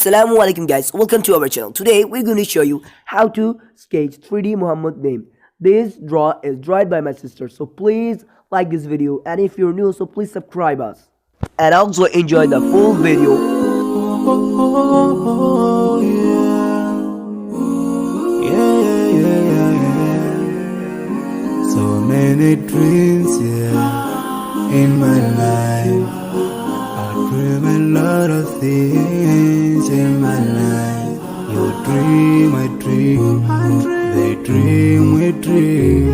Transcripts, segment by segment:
Assalamualaikum guys, welcome to our channel. Today we're going to show you how to sketch 3D Muhammad name. This draw is drawn by my sister, so please like this video, and if you're new, so please subscribe us and also enjoy the full video. So many dreams, in my life. I dream a lot of things in my life. You dream, I dream. They dream, we dream.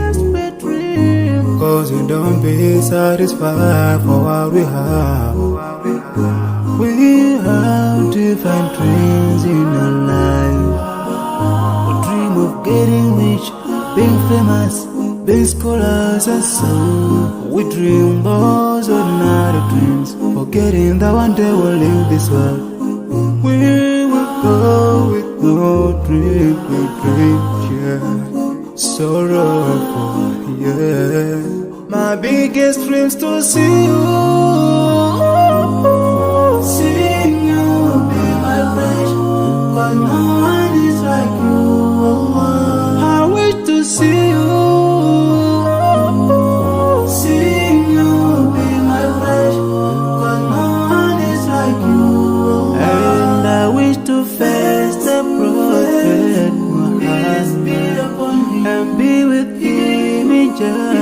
Cause we don't be satisfied for what we have. We have different dreams in our life. We dream of getting rich, being famous, being scholars and so. We dream those ordinary dreams, forgetting that one day we'll leave this world. We will go with no dream, we dream, yeah. Sorrowful, yeah. My biggest dreams to see you, seeing you be my friend. Cause no one is like you. I wish to see you, seeing you be my friend. Cause no one is like you. And I wish to face the prophet Muhammad and be with him in Jannah.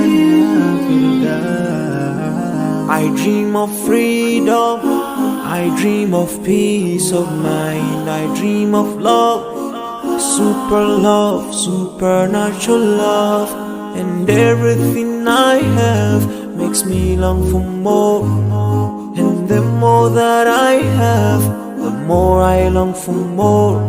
I dream of freedom, I dream of peace of mind, I dream of love, supernatural love, and everything I have makes me long for more. And the more that I have, the more I long for more.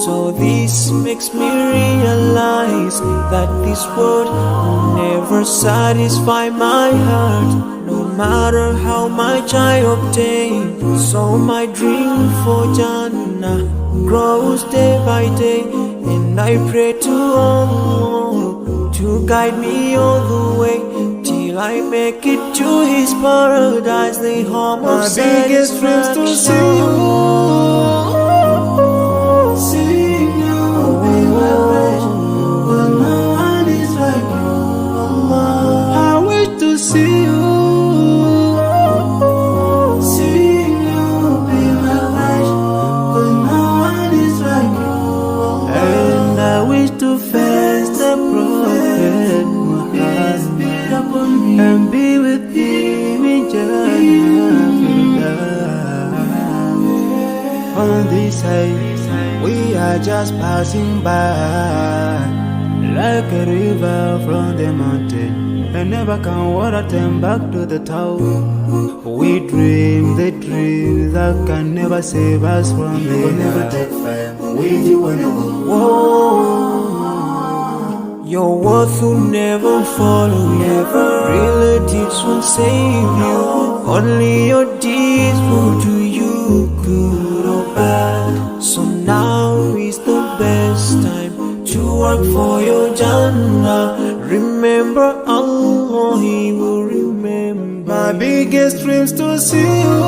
So this makes me realize that this world will never satisfy my heart, no matter how much I obtain. So my dream for Jannah grows day by day, and I pray to Allah to guide me all the way till I make it to His paradise, the home of my biggest dreams to see you, seeing you be my friend. But no one is like you, Allah. I wish to see you, seeing you be my friend. But no one is like you, Allah. And I wish to face the prophet Muhammad and be with him in Jannah. On this side, we are just passing by, like a river from the mountain, and never can water turn back to the town. We dream the dreams that can never save us from the We'll never take fire with you whenever. Your worth will never follow you, relatives won't save you, only your deeds will do you good or bad. So now is the best time to work for your Jannah. Remember Allah, He will remember. My biggest dreams to see you,